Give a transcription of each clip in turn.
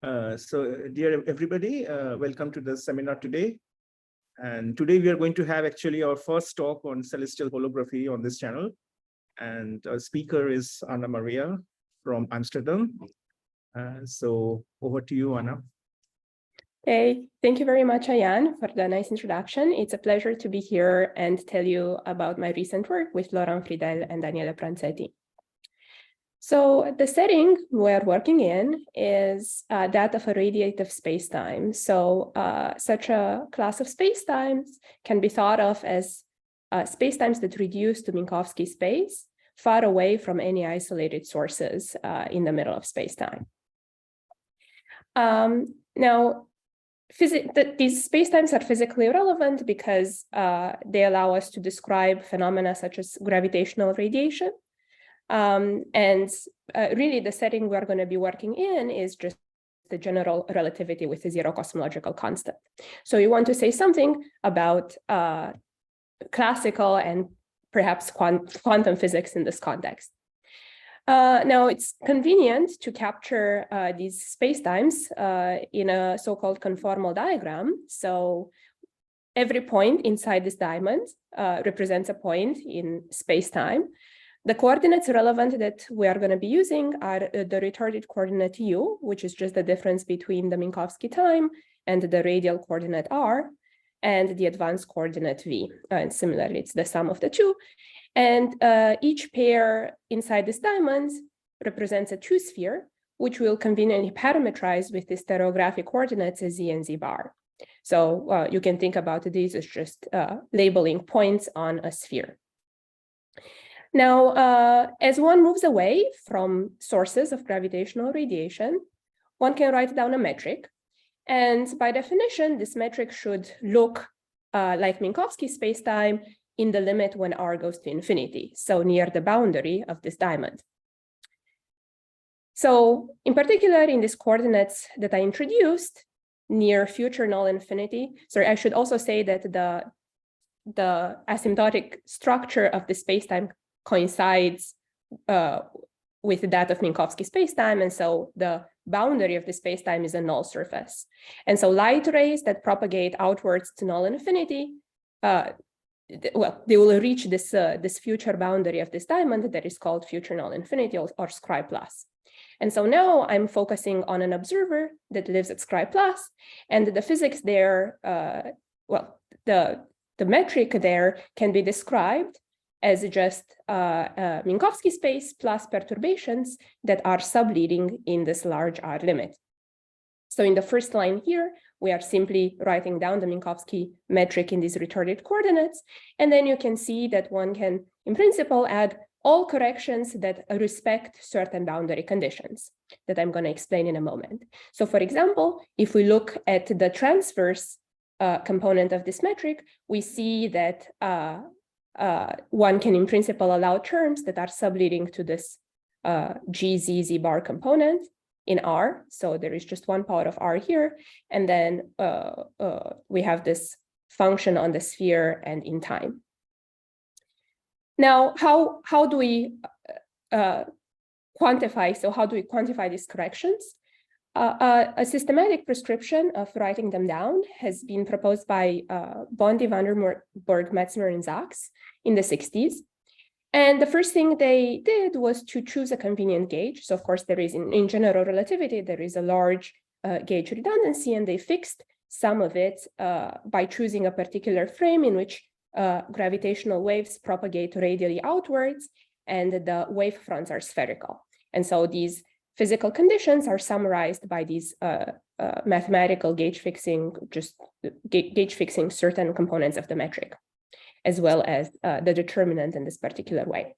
Dear everybody, welcome to the seminar today. And today we are going to have actually our first talk on celestial holography on this channel. And our speaker is Anna Maria from Amsterdam. So over to you, Anna. Hey, thank you very much, Ayan, for the nice introduction. It's a pleasure to be here and tell you about my recent work with Laurent Friedel and Daniele Pranzetti. So the setting we're working in is that of a radiative spacetime. So such a class of spacetimes can be thought of as spacetimes that reduce to Minkowski space, far away from any isolated sources in the middle of spacetime. Now, these spacetimes are physically relevant because they allow us to describe phenomena such as gravitational radiation. Really, the setting we're going to be working in is just the general relativity with a zero cosmological constant. So you want to say something about classical and perhaps quantum physics in this context. Now, it's convenient to capture these spacetimes in a so-called conformal diagram. So every point inside this diamond represents a point in spacetime. The coordinates relevant that we are going to be using are the retarded coordinate u, which is just the difference between the Minkowski time and the radial coordinate r, and the advanced coordinate v. And similarly, it's the sum of the two. And each pair inside this diamond represents a two-sphere, which will conveniently parameterize with the stereographic coordinates as z and z bar. So you can think about these as just labeling points on a sphere. Now, as one moves away from sources of gravitational radiation, one can write down a metric. And by definition, this metric should look like Minkowski spacetime in the limit when r goes to infinity, so near the boundary of this diamond. So in particular, in these coordinates that I introduced, near future null infinity, sorry, I should also say that the asymptotic structure of the spacetime coincides with that of Minkowski spacetime, and so the boundary of the spacetime is a null surface. And so light rays that propagate outwards to null infinity, well, they will reach this future boundary of this diamond that is called future null infinity or Scri plus. And so now I'm focusing on an observer that lives at Scri plus, and the physics there, well, the metric there can be described as just Minkowski space plus perturbations that are subleading in this large R limit. So in the first line here, we are simply writing down the Minkowski metric in these retarded coordinates. And then you can see that one can, in principle, add all corrections that respect certain boundary conditions that I'm going to explain in a moment. So for example, if we look at the transverse component of this metric, we see that one can, in principle, allow terms that are subleading to this GZZ bar component in R. So there is just one power of R here. And then we have this function on the sphere and in time. Now, how do we quantify? So how do we quantify these corrections? A systematic prescription of writing them down has been proposed by Bondi, Vanderburg, Metzner, and Sachs in the 60s. And the first thing they did was to choose a convenient gauge. So of course, there is in general relativity, there is a large gauge redundancy, and they fixed some of it by choosing a particular frame in which gravitational waves propagate radially outwards, and the wave fronts are spherical. And so these physical conditions are summarized by these mathematical gauge fixing, just gauge fixing certain components of the metric, as well as the determinant in this particular way.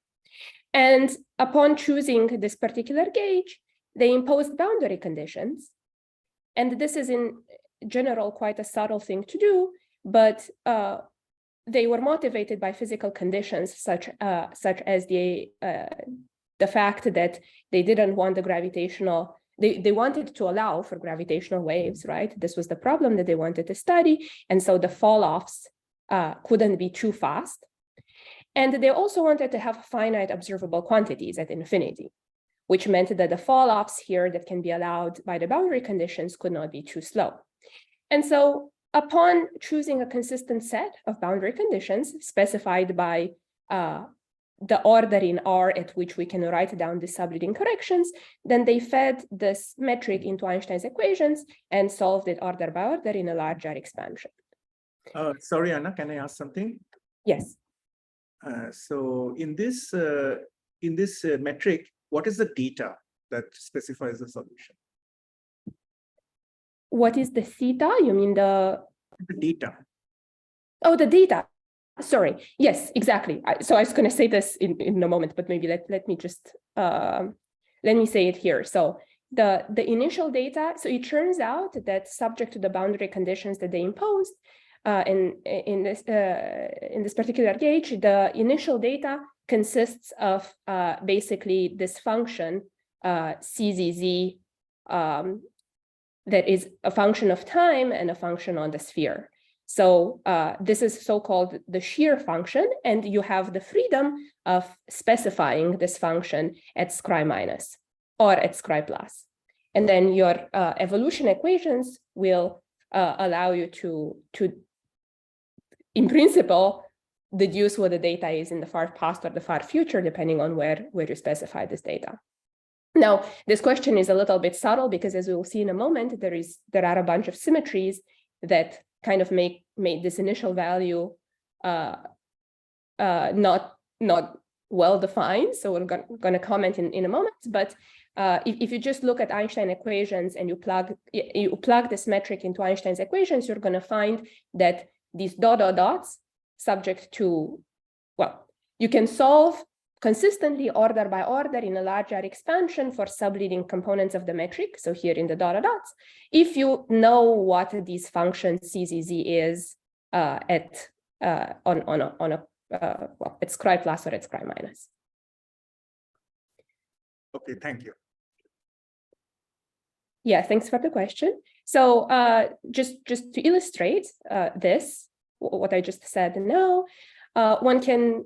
And upon choosing this particular gauge, they imposed boundary conditions. And this is in general quite a subtle thing to do, but they were motivated by physical conditions such as the fact that they didn't want the gravitational, they wanted to allow for gravitational waves, right? This was the problem that they wanted to study. And so the fall-offs couldn't be too fast. And they also wanted to have finite observable quantities at infinity. which meant that the fall-offs here that can be allowed by the boundary conditions could not be too slow. And so upon choosing a consistent set of boundary conditions specified by the order in R at which we can write down the subleading corrections, then they fed this metric into Einstein's equations and solved it order by order in a larger expansion. Sorry, Anna, can I ask something? Yes. So in this metric, what is the data that specifies the solution? What is the theta? You mean the data? Oh, the data. Sorry. Yes, exactly. So I was going to say this in a moment, but maybe let me just let me say it here. So the initial data. So it turns out that subject to the boundary conditions that they imposed, in this particular gauge, the initial data consists of basically this function CZZ that is a function of time and a function on the sphere. So this is so-called the shear function, and you have the freedom of specifying this function at scri minus or at scri plus. And then your evolution equations will allow you to, in principle, deduce what the data is in the far past or the far future, depending on where you specify this data. Now, this question is a little bit subtle because, as we will see in a moment, there are a bunch of symmetries that kind of make this initial value not well defined. So we're going to comment in a moment. But if you just look at Einstein equations and you plug this metric into Einstein's equations, you're going to find that these dots subject to, well, you can solve consistently order by order in a larger expansion for subleading components of the metric. So here in the dots, if you know what these functions CZZ is at scri plus or at scri minus. Okay, thank you. Yeah, thanks for the question. So just to illustrate this, what I just said now, one can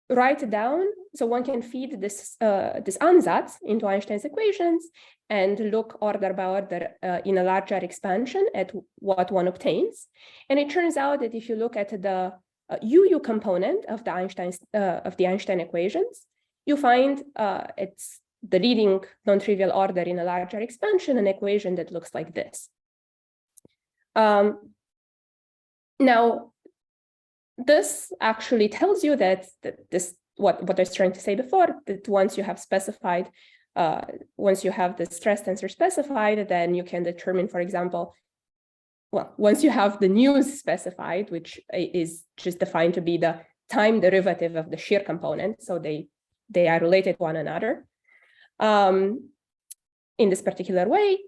write it down. So one can feed this ansatz into Einstein's equations and look order by order in a larger expansion at what one obtains. And it turns out that if you look at the UU component of the Einstein equations, you find it's the leading non-trivial order in a larger expansion, an equation that looks like this. Now, this actually tells you that what I was trying to say before, that once you have specified, once you have the stress tensor specified, then you can determine, for example, well, once you have the news specified, which is just defined to be the time derivative of the shear component, so they are related to one another. In this particular way,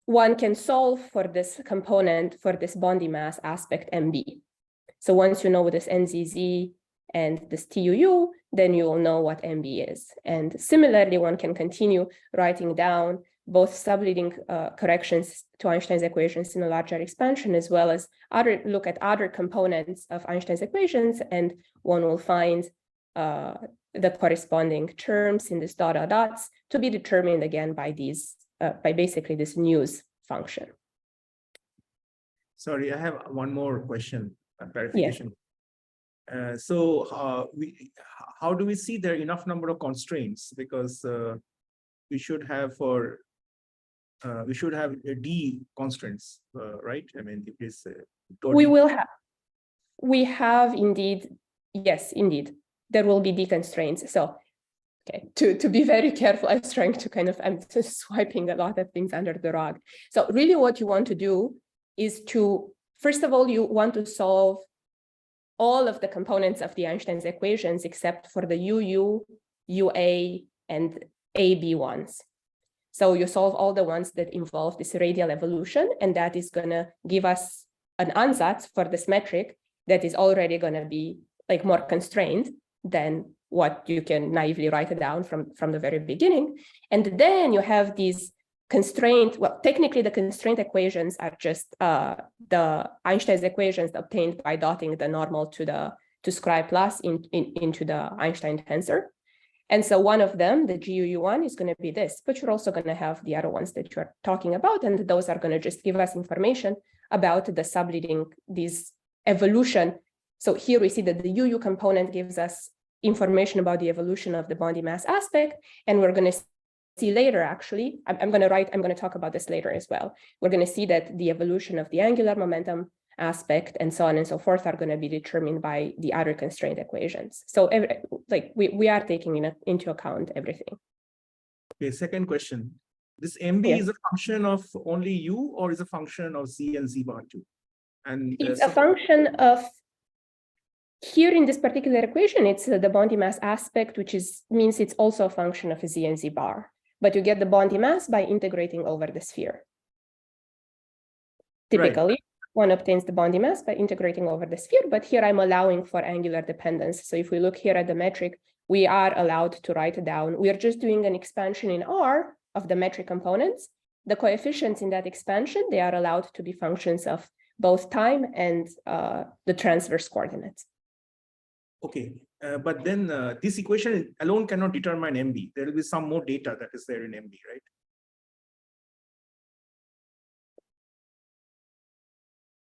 one can solve for this component, for this body mass aspect MB. So once you know this NZZ and this TUU, then you will know what MB is. And similarly, one can continue writing down both subleading corrections to Einstein's equations in a larger expansion, as well as look at other components of Einstein's equations, and one will find the corresponding terms in this dots to be determined again by these, by basically this news function. Sorry, I have one more question. Clarification. Yeah. So how do we see there are enough number of constraints? Because we should have D constraints, right? I mean, if it's we have indeed, yes, indeed, there will be D constraints. So okay, to be very careful, I was trying to I'm just swiping a lot of things under the rug. So really what you want to do is to, first of all, you want to solve all of the components of the Einstein's equations except for the UU, UA, and AB ones. So you solve all the ones that involve this radial evolution, and that is going to give us an ansatz for this metric that is already going to be like more constrained than what you can naively write it down from the very beginning. And then you have these constraint, well, technically the constraint equations are just the Einstein's equations obtained by dotting the normal to scri plus into the Einstein tensor. And so one of them, the GUU1, is going to be this, but you're also going to have the other ones that you're talking about, and those are going to just give us information about the subleading, this evolution. So here we see that the UU component gives us information about the evolution of the body mass aspect, and we're going to see later, actually, I'm going to talk about this later as well. We're going to see that the evolution of the angular momentum aspect and so on and so forth are going to be determined by the other constraint equations. So we are taking into account everything. Okay, second question. This MB is a function of only U or is a function of Z and Z bar too? And it's a function of, here in this particular equation, it's the body mass aspect, which means it's also a function of a Z and Z bar. But you get the body mass by integrating over the sphere. Typically, right. One obtains the body mass by integrating over the sphere, but here I'm allowing for angular dependence. So if we look here at the metric, we are allowed to write it down. We are just doing an expansion in R of the metric components. The coefficients in that expansion, they are allowed to be functions of both time and the transverse coordinates. Okay, but then this equation alone cannot determine MB. There will be some more data that is there in MB, right?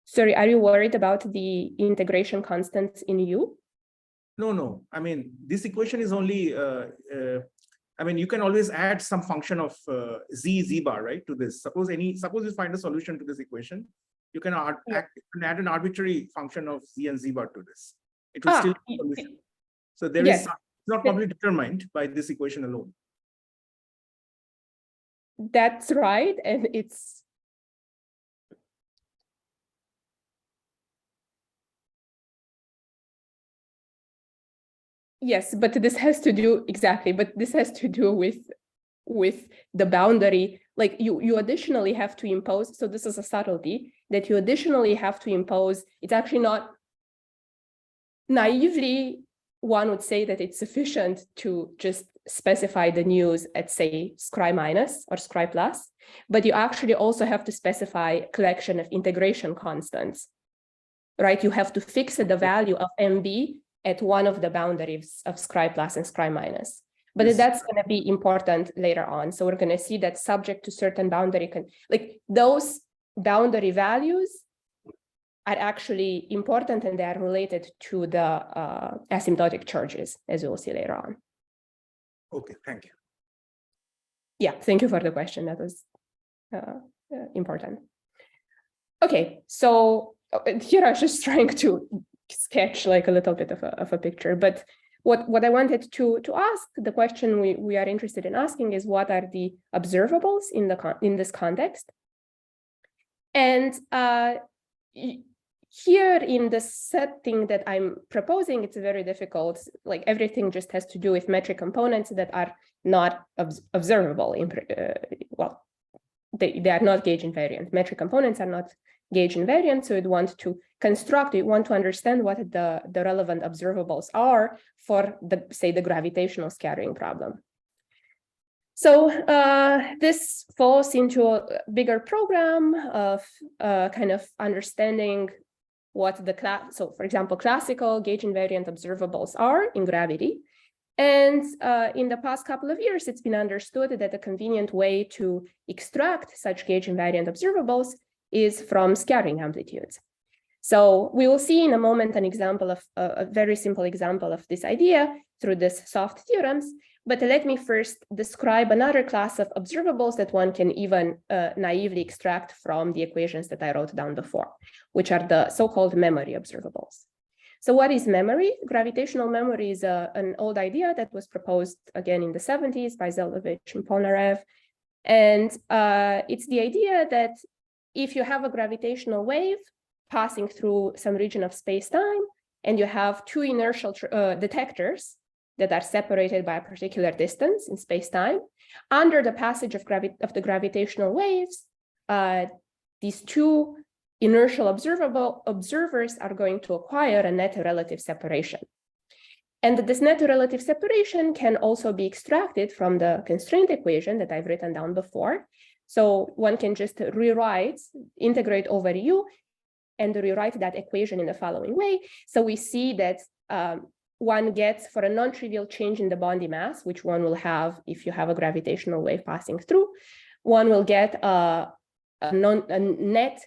Sorry, are you worried about the integration constants in U? No. I mean, this equation is only, I mean, you can always add some function of Z bar, right, to this. Suppose you find a solution to this equation, you can add an arbitrary function of Z and Z bar to this. It will still be a solution. So there is not probably determined by this equation alone. That's right, and it's yes, but this has to do with the boundary. Like you additionally have to impose, so this is a subtlety that you additionally have to impose. It's actually not naively, one would say that it's sufficient to just specify the news at, say, scri minus or scri plus, but you actually also have to specify a collection of integration constants, right? You have to fix the value of MB at one of the boundaries of scri plus and scri minus. But that's going to be important later on. So we're going to see that subject to certain boundary, like those boundary values are actually important, and they are related to the asymptotic charges, as we'll see later on. Okay, thank you. Yeah, thank you for the question. That was important. Okay, so here I was just trying to sketch like a little bit of a picture, but what I wanted to ask, the question we are interested in asking is, what are the observables in this context? And here in the setting that I'm proposing, it's very difficult. Like everything just has to do with metric components that are not observable. Well, they are not gauge invariant. Metric components are not gauge invariant. So we'd want to construct, we want to understand what the relevant observables are for say the gravitational scattering problem. So this falls into a bigger program of kind of understanding what so for example, classical gauge invariant observables are in gravity. And in the past couple of years, it's been understood that a convenient way to extract such gauge invariant observables is from scattering amplitudes. So we will see in a moment an example of a very simple example of this idea through this soft theorems. But let me first describe another class of observables that one can even naively extract from the equations that I wrote down before, which are the so-called memory observables. So what is memory? Gravitational memory is an old idea that was proposed again in the 70s by Zelovich and Polnareff. And it's the idea that if you have a gravitational wave passing through some region of space-time, and you have two inertial detectors that are separated by a particular distance in space-time, under the passage of the gravitational waves, these two inertial observers are going to acquire a net relative separation. And this net relative separation can also be extracted from the constraint equation that I've written down before. So one can just integrate over U and rewrite that equation in the following way. So we see that one gets for a non-trivial change in the Bondi mass, which one will have if you have a gravitational wave passing through, one will get a net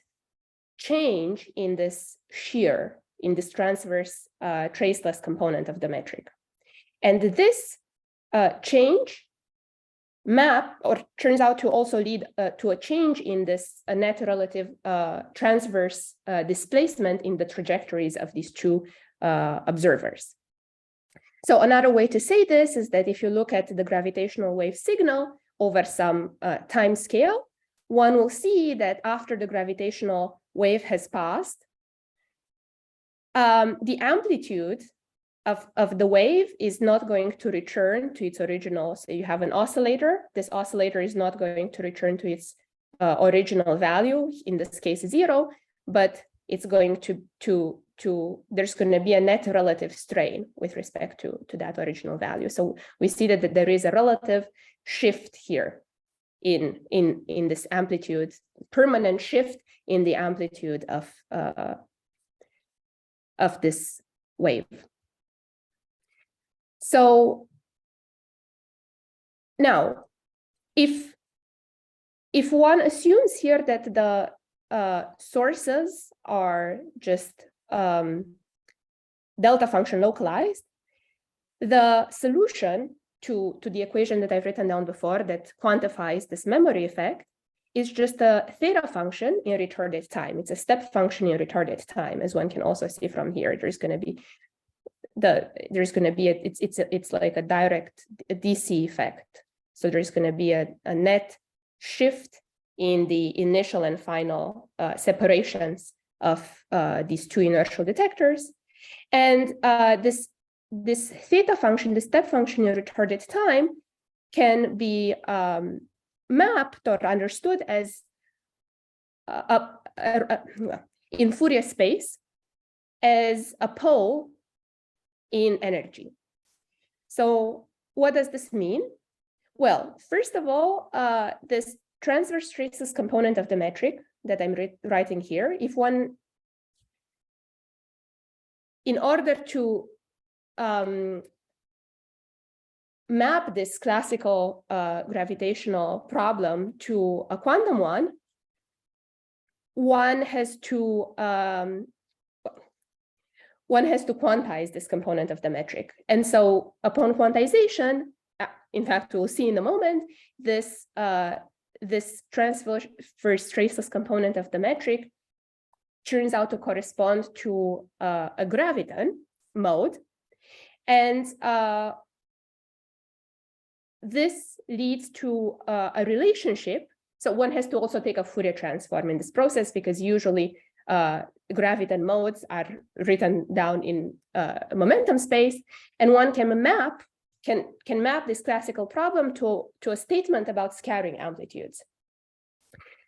change in this shear, in this transverse traceless component of the metric. And this change map or turns out to also lead to a change in this net relative transverse displacement in the trajectories of these two observers. So another way to say this is that if you look at the gravitational wave signal over some time scale, one will see that after the gravitational wave has passed, the amplitude of the wave is not going to return to its original. So you have an oscillator. This oscillator is not going to return to its original value, in this case 0, but it's going to there's going to be a net relative strain with respect to that original value. So we see that there is a relative shift here in this amplitude, permanent shift in the amplitude of this wave. So now, if one assumes here that the sources are just delta function localized, the solution to the equation that I've written down before that quantifies this memory effect is just a theta function in retarded time. It's a step function in retarded time, as one can also see from here. There's going to be it's like a direct DC effect. So there's going to be a net shift in the initial and final separations of these two inertial detectors. And this theta function, the step function in retarded time, can be mapped or understood as in Fourier space as a pole in energy. So what does this mean? Well, first of all, this transverse traceless component of the metric that I'm writing here, if one, in order to map this classical gravitational problem to a quantum one has to quantize this component of the metric. And so upon quantization, in fact, we'll see in a moment, this transverse traceless component of the metric turns out to correspond to a graviton mode. And this leads to a relationship. So one has to also take a Fourier transform in this process, because usually graviton modes are written down in momentum space, and one can map this classical problem to a statement about scattering amplitudes.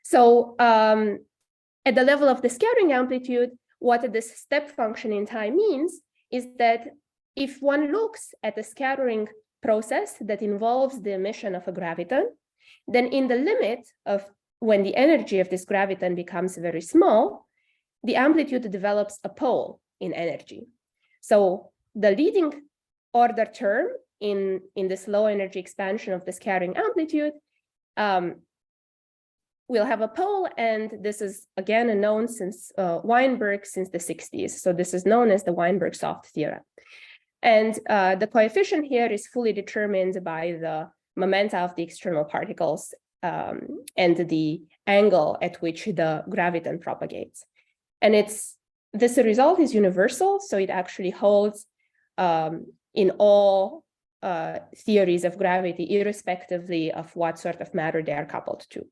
So at the level of the scattering amplitude, what this step function in time means is that if one looks at the scattering process that involves the emission of a graviton, then in the limit of when the energy of this graviton becomes very small, the amplitude develops a pole in energy. So the leading order term in this low energy expansion of the scattering amplitude will have a pole, and this is again known since Weinberg since the 60s. So this is known as the Weinberg soft theorem. And the coefficient here is fully determined by the momenta of the external particles and the angle at which the graviton propagates. And this result is universal, so it actually holds in all theories of gravity, irrespectively of what sort of matter they are coupled to.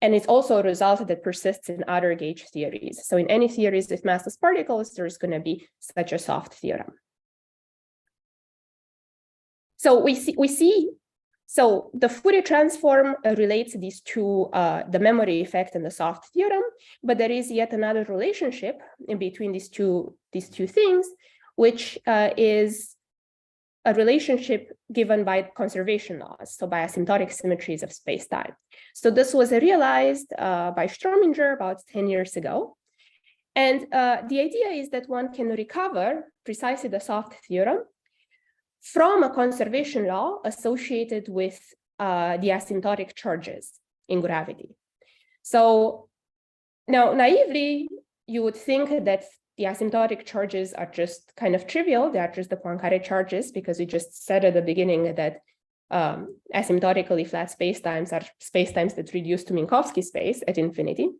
And it's also a result that persists in other gauge theories. So in any theories with massless particles, there's going to be such a soft theorem. So we see, so the Fourier transform relates these two, the memory effect and the soft theorem, but there is yet another relationship in between these two things, which is a relationship given by conservation laws, so by asymptotic symmetries of space-time. So this was realized by Strominger about 10 years ago. And the idea is that one can recover precisely the soft theorem from a conservation law associated with the asymptotic charges in gravity. So now, naively, you would think that the asymptotic charges are just kind of trivial. They are just the Poincaré charges, because we just said at the beginning that asymptotically flat spacetimes are spacetimes that reduce to Minkowski space at infinity.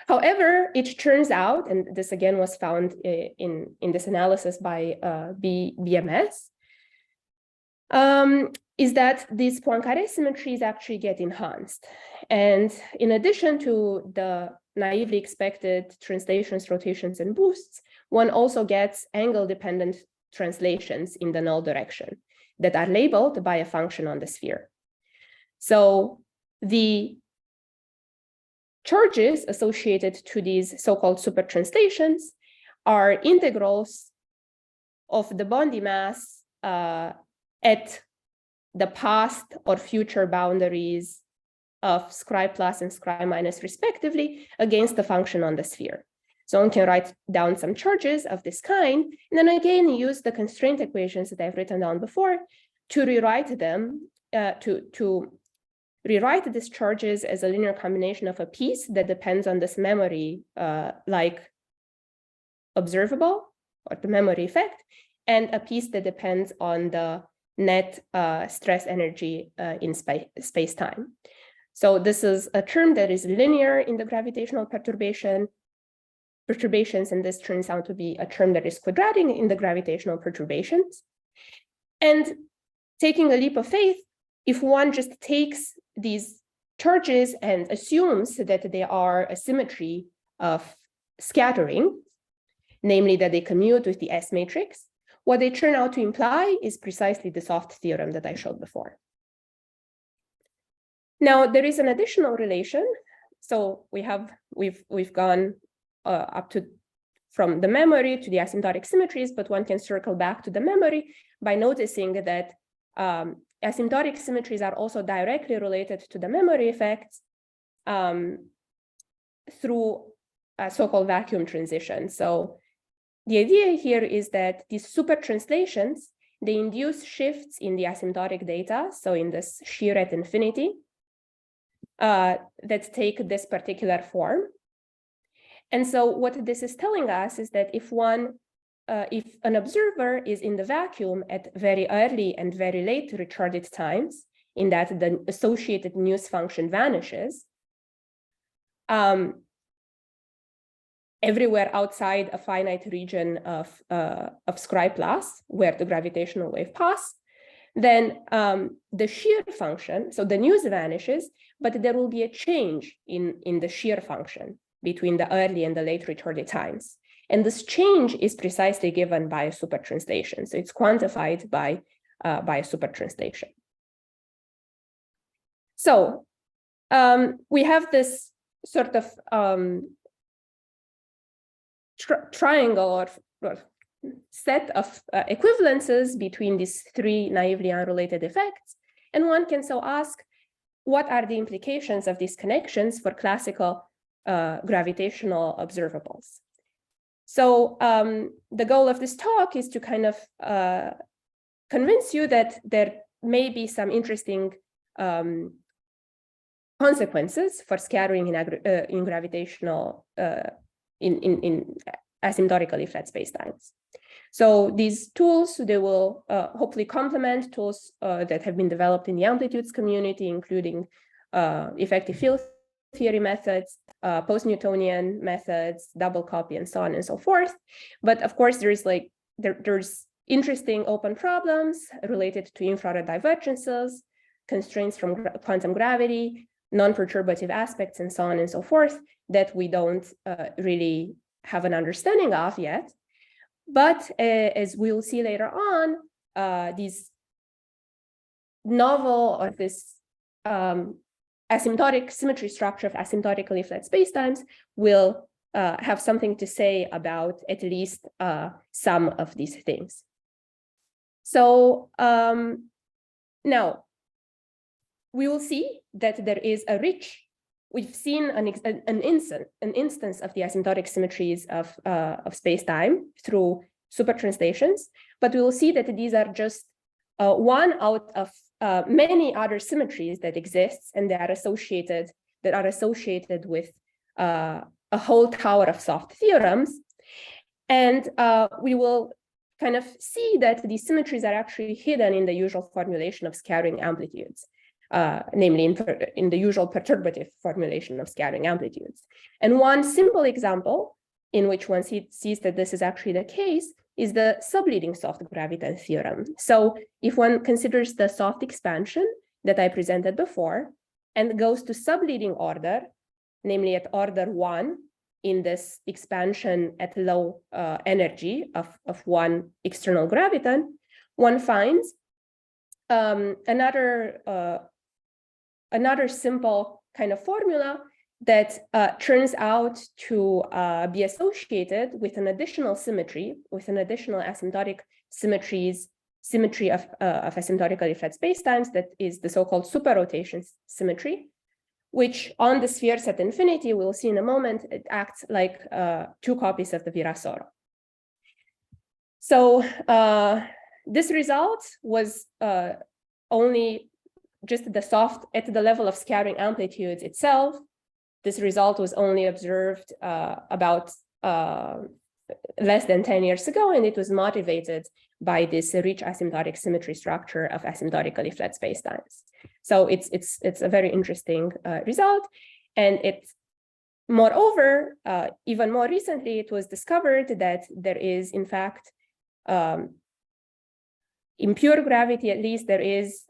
However, it turns out, and this again was found in this analysis by BMS, is that these Poincaré symmetries actually get enhanced. And in addition to the naively expected translations, rotations, and boosts, one also gets angle-dependent translations in the null direction that are labeled by a function on the sphere. So the charges associated to these so-called super translations are integrals of the Bondi mass at the past or future boundaries of scri plus and scri minus respectively against the function on the sphere. So one can write down some charges of this kind, and then again use the constraint equations that I've written down before to rewrite them, to rewrite these charges as a linear combination of a piece that depends on this memory like observable, or the memory effect, and a piece that depends on the net stress energy in space-time. So this is a term that is linear in the gravitational perturbations, and this turns out to be a term that is quadratic in the gravitational perturbations. And taking a leap of faith, if one just takes these charges and assumes that they are a symmetry of scattering, namely that they commute with the S matrix, what they turn out to imply is precisely the soft theorem that I showed before. Now, there is an additional relation. So we've gone up to from the memory to the asymptotic symmetries, but one can circle back to the memory by noticing that asymptotic symmetries are also directly related to the memory effects through a so-called vacuum transition. So the idea here is that these super translations, they induce shifts in the asymptotic data, so in this shear at infinity, that take this particular form. And so what this is telling us is that if an observer is in the vacuum at very early and very late retarded times, in that the associated News function vanishes, everywhere outside a finite region of scri plus, where the gravitational wave passes, then the shear function, so the News vanishes, but there will be a change in the shear function between the early and the late retarded times. And this change is precisely given by a super translation. So it's quantified by a super translation. So we have this sort of triangle or set of equivalences between these three naively unrelated effects. And one can so ask, what are the implications of these connections for classical gravitational observables? So the goal of this talk is to kind of convince you that there may be some interesting consequences for scattering in gravitational, in asymptotically flat spacetimes. So these tools, they will hopefully complement tools that have been developed in the amplitudes community, including effective field theory methods, post-Newtonian methods, double copy, and so on and so forth. But of course, there's interesting open problems related to infrared divergences, constraints from quantum gravity, non-perturbative aspects, and so on and so forth that we don't really have an understanding of yet. But as we'll see later on, these novel or this asymptotic symmetry structure of asymptotically flat spacetimes will have something to say about at least some of these things. So now we will see that there is a rich we've seen an instance of the asymptotic symmetries of space-time through supertranslations, but we will see that these are just one out of many other symmetries that exist, and they are associated with a whole tower of soft theorems. And we will kind of see that these symmetries are actually hidden in the usual formulation of scattering amplitudes, namely in the usual perturbative formulation of scattering amplitudes. And one simple example in which one sees that this is actually the case is the subleading soft graviton theorem. So if one considers the soft expansion that I presented before and goes to subleading order, namely at order 1, in this expansion at low energy of one external graviton, one finds another simple kind of formula that turns out to be associated with an additional symmetry, with an additional asymptotic symmetry of asymptotically flat spacetimes, that is the so-called superrotation symmetry, which on the spheres at infinity, we'll see in a moment, it acts like 2 copies of the Virasoro. So this result was only just the soft at the level of scattering amplitudes itself. This result was only observed about less than 10 years ago, and it was motivated by this rich asymptotic symmetry structure of asymptotically flat spacetimes. So it's a very interesting result, and it's moreover, even more recently, it was discovered that there is, in fact, in pure gravity, at least, there is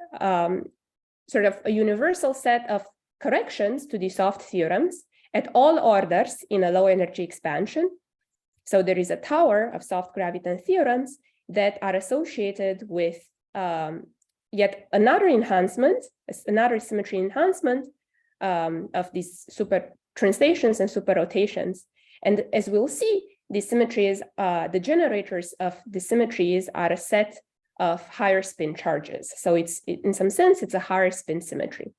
sort of a universal set of corrections to the soft theorems at all orders in a low energy expansion. So there is a tower of soft graviton theorems that are associated with yet another enhancement, another symmetry enhancement of these super translations and super rotations. And as we'll see, the symmetries, the generators of the symmetries are a set of higher spin charges. So it's, in some sense, it's a higher spin symmetry.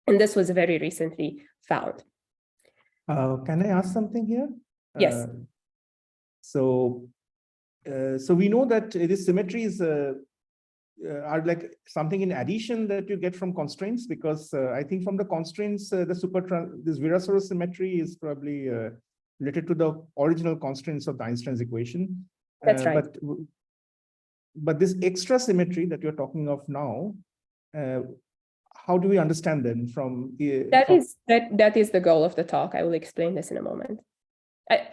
And this was very recently found. Can I ask something here? Yes. So we know that these symmetries are like something in addition that you get from constraints, because I think from the constraints, this Virasoro symmetry is probably related to the original constraints of the Einstein's equation. That's right. But this extra symmetry that you're talking of now, how do we understand them from? That is the goal of the talk. I will explain this in a moment.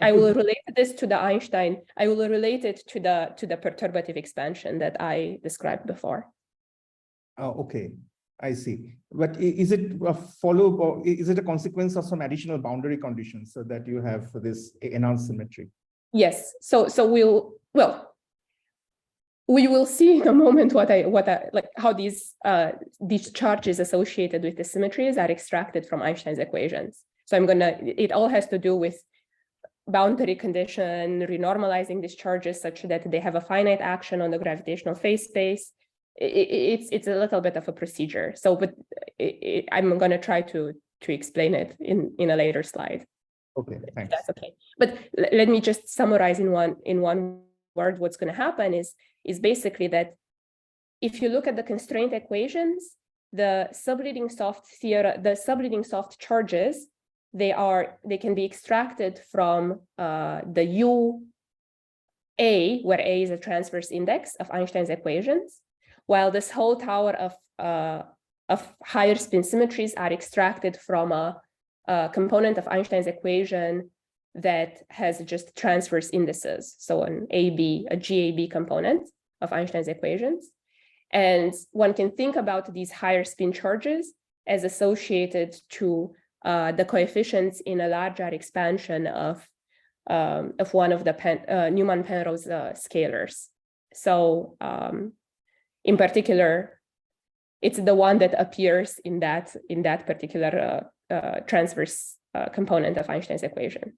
I will relate this to the Einstein. I will relate it to the perturbative expansion that I described before. Oh, okay, I see. But is it a follow-up, or is it a consequence of some additional boundary conditions so that you have this enhanced symmetry? Yes. So we will see in a moment how these charges associated with the symmetries are extracted from Einstein's equations. So it all has to do with boundary condition, renormalizing these charges such that they have a finite action on the gravitational phase space. It's a little bit of a procedure. So, but I'm going to try to explain it in a later slide. Okay, thanks. That's okay. But let me just summarize in one word. What's going to happen is basically that if you look at the constraint equations, the subleading soft charges, they can be extracted from the U A, where A is a transverse index of Einstein's equations, while this whole tower of higher spin symmetries are extracted from a component of Einstein's equation that has just transverse indices. So a GAB component of Einstein's equations. And one can think about these higher spin charges as associated to the coefficients in a larger expansion of one of the Newman-Penrose scalars. So in particular, it's the one that appears in that particular transverse component of Einstein's equation.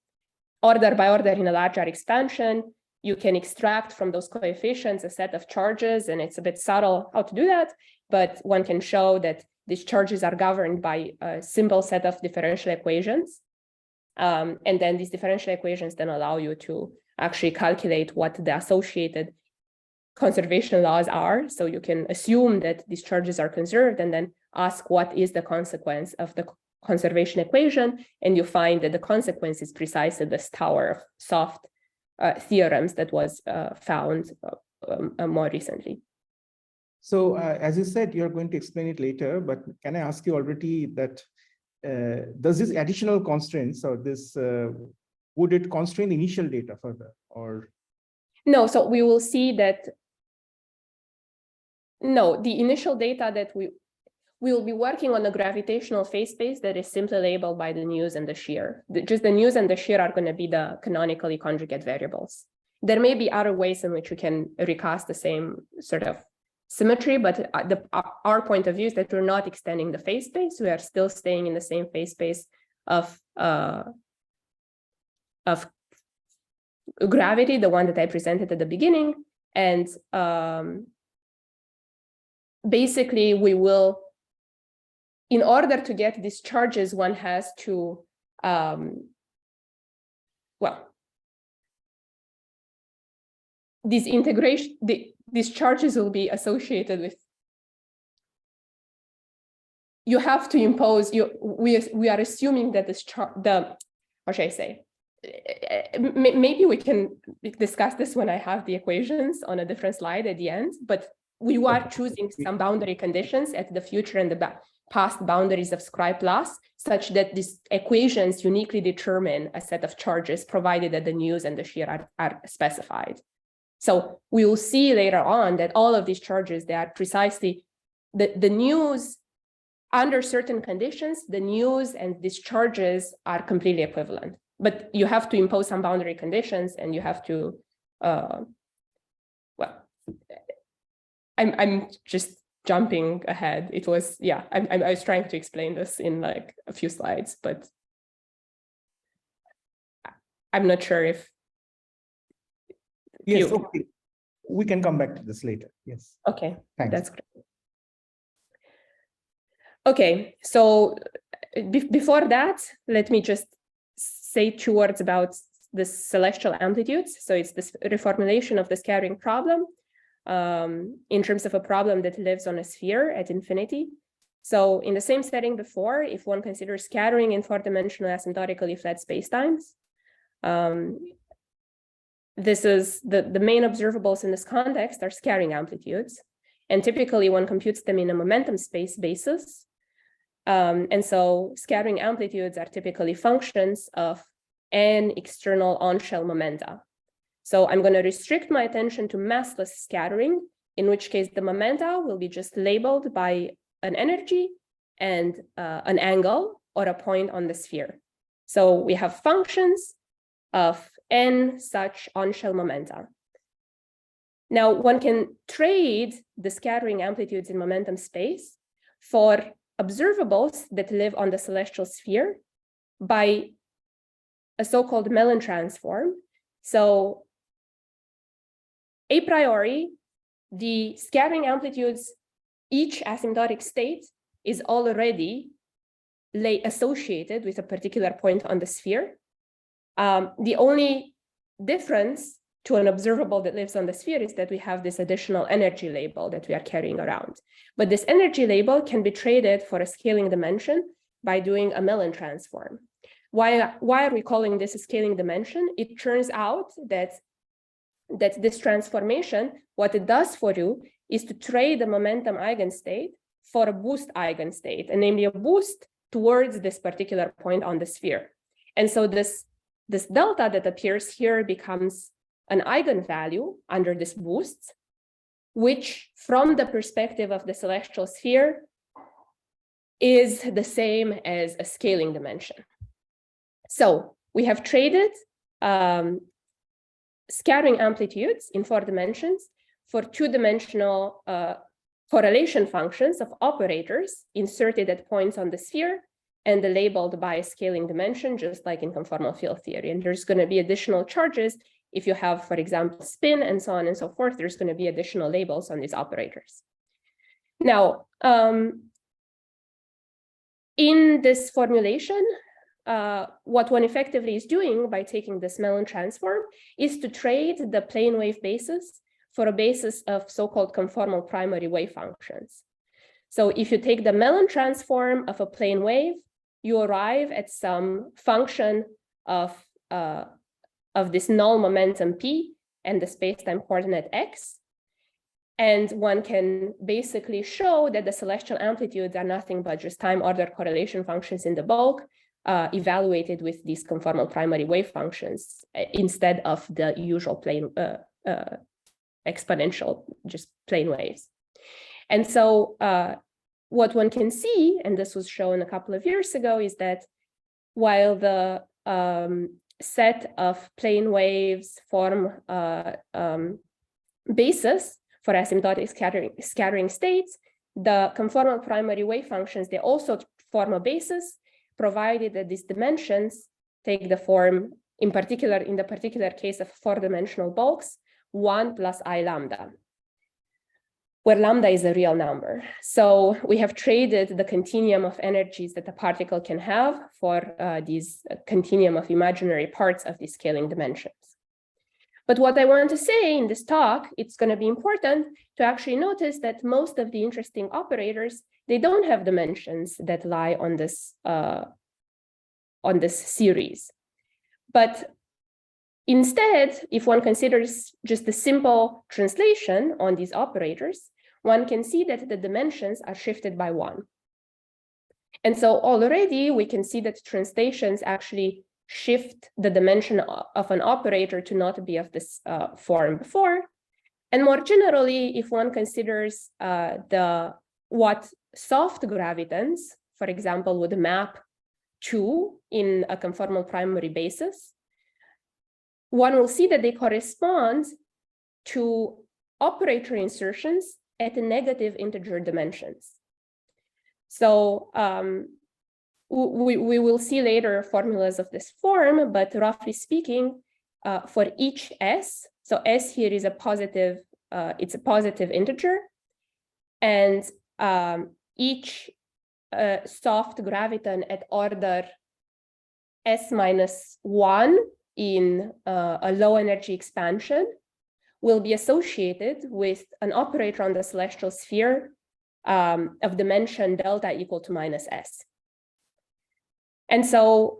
Order by order in a larger expansion, you can extract from those coefficients a set of charges, and it's a bit subtle how to do that, but one can show that these charges are governed by a simple set of differential equations. And then these differential equations then allow you to actually calculate what the associated conservation laws are. So you can assume that these charges are conserved and then ask what is the consequence of the conservation equation. And you find that the consequence is precisely this tower of soft theorems that was found more recently. So as you said, you're going to explain it later, but can I ask you already that does this additional constraints or this, would it constrain the initial data further or? No, so we will see that, no, the initial data that we will be working on a gravitational phase space that is simply labeled by the news and the shear. Just the news and the shear are going to be the canonically conjugate variables. There may be other ways in which we can recast the same sort of symmetry, but our point of view is that we're not extending the phase space. We are still staying in the same phase space of gravity, the one that I presented at the beginning. And basically, we will, in order to get these charges, one has to, these integration, these charges will be associated with, you have to impose, we are assuming that this what should I say? Maybe we can discuss this when I have the equations on a different slide at the end, but we are choosing some boundary conditions at the future and the past boundaries of Scri plus, such that these equations uniquely determine a set of charges provided that the news and the shear are specified. So we will see later on that all of these charges, they are precisely the news under certain conditions, the news and these charges are completely equivalent, but you have to impose some boundary conditions and you have to, I'm just jumping ahead. It was, yeah, I was trying to explain this in like a few slides, but I'm not sure if. Yes, okay. We can come back to this later. Yes. Okay, thanks. That's great. Okay, so before that, let me just say 2 words about the celestial amplitudes. So it's this reformulation of the scattering problem in terms of a problem that lives on a sphere at infinity. So in the same setting before, if one considers scattering in 4-dimensional asymptotically flat spacetimes, this is the main observables in this context are scattering amplitudes. And typically one computes them in a momentum space basis. And so scattering amplitudes are typically functions of n external on-shell momenta. So I'm going to restrict my attention to massless scattering, in which case the momenta will be just labeled by an energy and an angle or a point on the sphere. So we have functions of n such on-shell momenta. Now one can trade the scattering amplitudes in momentum space for observables that live on the celestial sphere by a so-called Mellin transform. So a priori, the scattering amplitudes, each asymptotic state is already associated with a particular point on the sphere. The only difference to an observable that lives on the sphere is that we have this additional energy label that we are carrying around. But this energy label can be traded for a scaling dimension by doing a Mellin transform. Why are we calling this a scaling dimension? It turns out that this transformation, what it does for you is to trade the momentum eigenstate for a boost eigenstate, and namely a boost towards this particular point on the sphere. And so this delta that appears here becomes an eigenvalue under this boost, which from the perspective of the celestial sphere is the same as a scaling dimension. So we have traded scattering amplitudes in 4 dimensions for 2-dimensional correlation functions of operators inserted at points on the sphere and labeled by a scaling dimension, just like in conformal field theory. And there's going to be additional charges. If you have, for example, spin and so on and so forth, there's going to be additional labels on these operators. Now, In this formulation, what one effectively is doing by taking this Mellon transform is to trade the plane wave basis for a basis of so-called conformal primary wave functions. So if you take the Mellon transform of a plane wave, you arrive at some function of this null momentum P and the space-time coordinate X. And one can basically show that the celestial amplitudes are nothing but just time-ordered correlation functions in the bulk, evaluated with these conformal primary wave functions instead of the usual plane exponential, just plane waves. And so what one can see, and this was shown a couple of years ago, is that while the set of plane waves form basis for asymptotic scattering states, the conformal primary wave functions, they also form a basis, provided that these dimensions take the form, in the particular case of four-dimensional bulks, 1 plus I lambda, where lambda is a real number. So we have traded the continuum of energies that a particle can have for these continuum of imaginary parts of these scaling dimensions. But what I want to say in this talk, it's going to be important to actually notice that most of the interesting operators, they don't have dimensions that lie on this series. But instead, if one considers just the simple translation on these operators, one can see that the dimensions are shifted by 1. And so already we can see that translations actually shift the dimension of an operator to not be of this form before. And more generally, if one considers what soft gravitons, for example, would map to in a conformal primary basis, one will see that they correspond to operator insertions at the negative integer dimensions. So we will see later formulas of this form, but roughly speaking, for each S, so S here is a positive, it's a positive integer, and each soft graviton at order S minus 1 in a low energy expansion will be associated with an operator on the celestial sphere of dimension delta equal to minus S. And so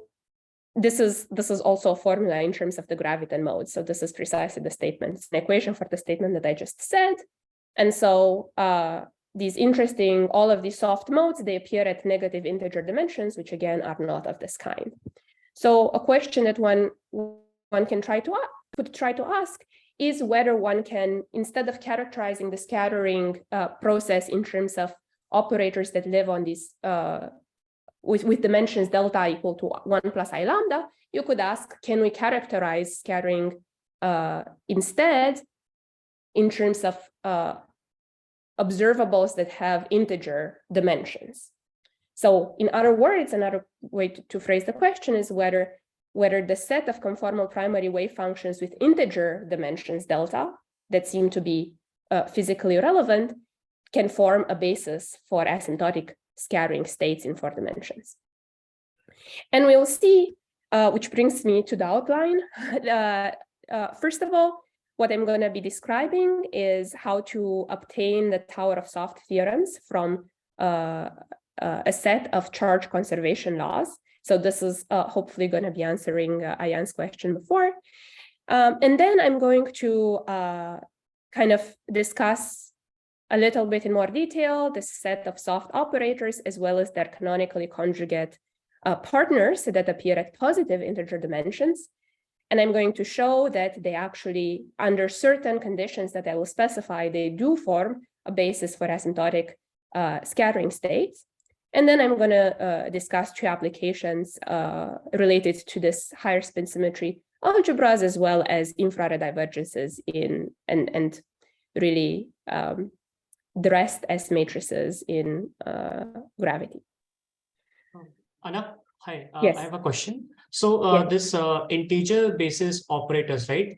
this is also a formula in terms of the graviton mode. So this is precisely the statement, it's an equation for the statement that I just said. And so these interesting, all of these soft modes, they appear at negative integer dimensions, which again are not of this kind. So a question that one can try to ask is whether one can, instead of characterizing the scattering process in terms of operators that live on these with dimensions delta equal to 1 plus I lambda, you could ask, can we characterize scattering instead in terms of observables that have integer dimensions? So in other words, another way to phrase the question is whether the set of conformal primary wave functions with integer dimensions delta that seem to be physically relevant can form a basis for asymptotic scattering states in 4 dimensions. And we will see, which brings me to the outline. First of all, what I'm going to be describing is how to obtain the Tower of Soft theorems from a set of charge conservation laws. So this is hopefully going to be answering Ayan's question before. And then I'm going to kind of discuss a little bit in more detail this set of soft operators, as well as their canonically conjugate partners that appear at positive integer dimensions. And I'm going to show that they actually, under certain conditions that I will specify, they do form a basis for asymptotic scattering states. And then I'm going to discuss 2 applications related to this higher spin symmetry algebras, as well as infrared divergences and really the rest as matrices in gravity. Anna, hi, Yes. I have a question. So this integer basis operators, right?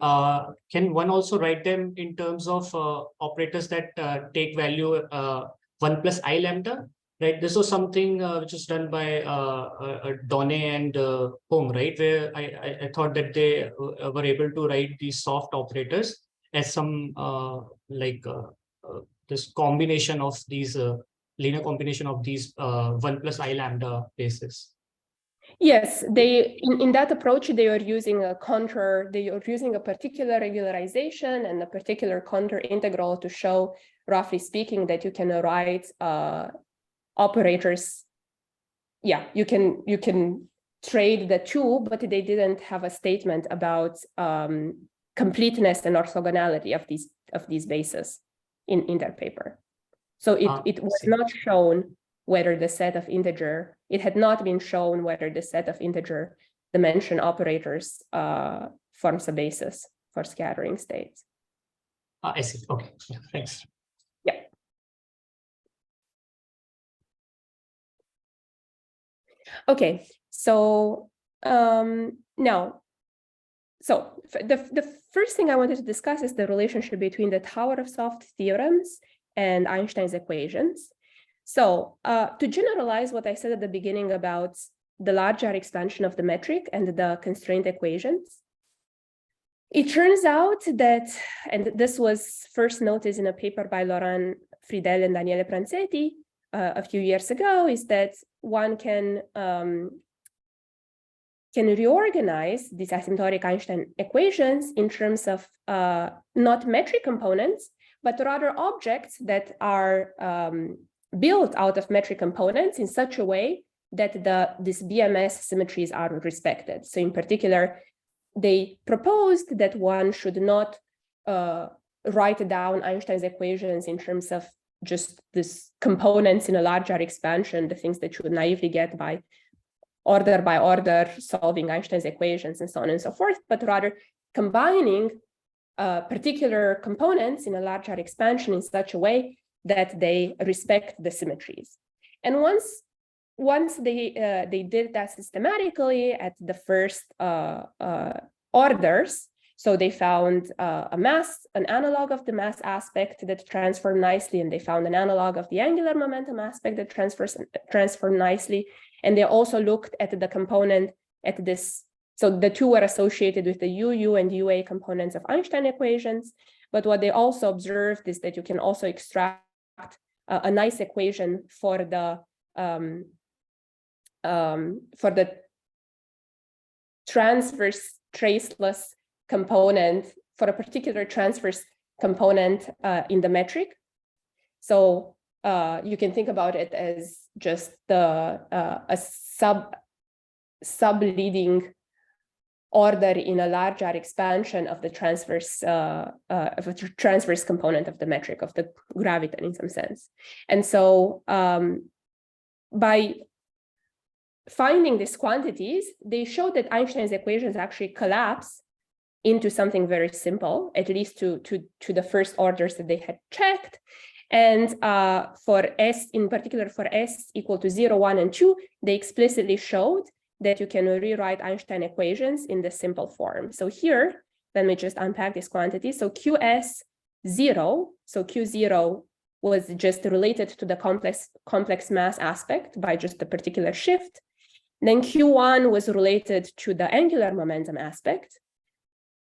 Can one also write them in terms of operators that take value 1 plus I lambda? Right, this was something which was done by Donne and Home, right? Where I thought that they were able to write these soft operators as some this combination of these linear combination of these 1 plus I lambda bases. Yes, they in that approach they are using a contour. They are using a particular regularization and a particular contour integral to show, roughly speaking, that you can write operators. Yeah, you can trade the two, but they didn't have a statement about completeness and orthogonality of these bases in their paper. So it was not shown whether the set of integer, it had not been shown whether the set of integer dimension operators forms a basis for scattering states. I see. Okay, yeah, thanks. Yeah. Okay, so now, so the first thing I wanted to discuss is the relationship between the Tower of Soft theorems and Einstein's equations. So to generalize what I said at the beginning about the larger expansion of the metric and the constraint equations, it turns out that, and this was first noticed in a paper by Laurent Friedel and Daniele Pranzetti a few years ago, is that one can reorganize these asymptotic Einstein equations in terms of not metric components, but rather objects that are built out of metric components in such a way that these BMS symmetries are respected. So in particular, they proposed that one should not write down Einstein's equations in terms of just these components in a larger expansion, the things that you would naively get by order solving Einstein's equations and so on and so forth, but rather combining particular components in a larger expansion in such a way that they respect the symmetries. And once they did that systematically at the first orders, so they found an analog of the mass aspect that transformed nicely, and they found an analog of the angular momentum aspect that transformed nicely. And they also looked at the component at this. So the two were associated with the UU and UA components of Einstein equations. But what they also observed is that you can also extract a nice equation for the transverse traceless component, for a particular transverse component in the metric. So you can think about it as just a sub-leading order in a larger expansion of the transverse component of the metric, of the graviton in some sense. And so by finding these quantities, they showed that Einstein's equations actually collapse into something very simple, at least to the first orders that they had checked. And for S, in particular for S equal to 0, 1, and 2, they explicitly showed that you can rewrite Einstein equations in the simple form. So here, let me just unpack this quantity. So QS0, so Q0 was just related to the complex mass aspect by just a particular shift. Then Q1 was related to the angular momentum aspect.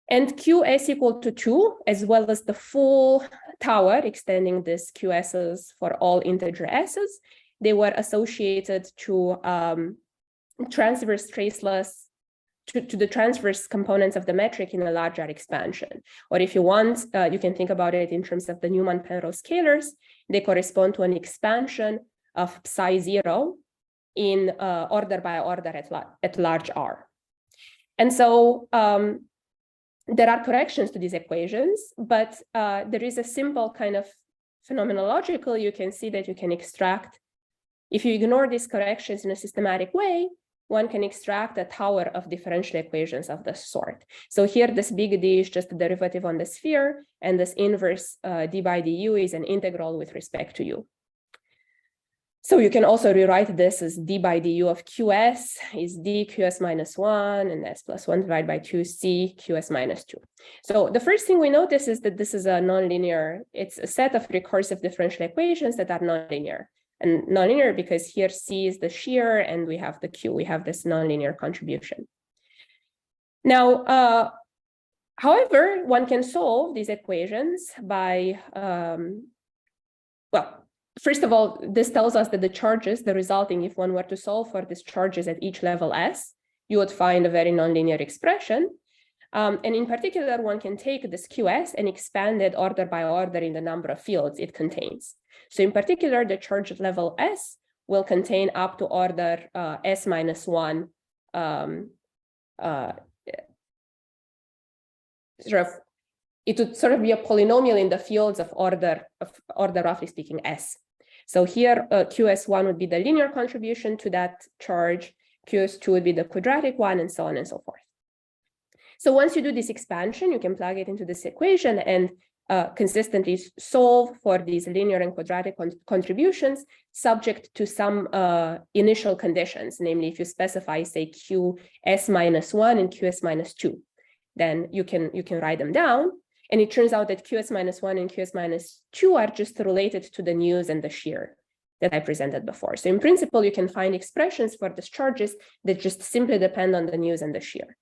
And QS equal to 2, as well as the full tower, extending this QSs for all integer S's, they were associated to transverse traceless, to the transverse components of the metric in a larger expansion. Or if you want, you can think about it in terms of the Newman-Penrose scalars. They correspond to an expansion of psi 0 in order by order at large R. And so there are corrections to these equations, but there is a simple kind of phenomenological, you can see that you can extract, if you ignore these corrections in a systematic way, one can extract a tower of differential equations of this sort. So here, this big D is just a derivative on the sphere, and this inverse d by du is an integral with respect to u. So you can also rewrite this as d by du of qs is d qs minus 1 and s plus 1 divided by 2c qs minus 2. So the first thing we notice is that this is a nonlinear, it's a set of recursive differential equations that are nonlinear. And nonlinear because here C is the shear and we have the Q, we have this nonlinear contribution. Now, however, one can solve these equations by, well, first of all, this tells us that the charges, the resulting, if one were to solve for these charges at each level S, you would find a very nonlinear expression. And in particular, one can take this QS and expand it order by order in the number of fields it contains. So in particular, the charge at level S will contain up to order S minus 1 it would sort of be a polynomial in the fields of order roughly speaking S. So here QS1 would be the linear contribution to that charge, QS2 would be the quadratic one, and so on and so forth. So once you do this expansion, you can plug it into this equation and consistently solve for these linear and quadratic contributions subject to some initial conditions. Namely, if you specify, say, QS minus 1 and QS minus 2, then you can write them down. And it turns out that QS minus 1 and QS minus 2 are just related to the news and the shear that I presented before. So in principle, you can find expressions for these charges that just simply depend on the news and the shear.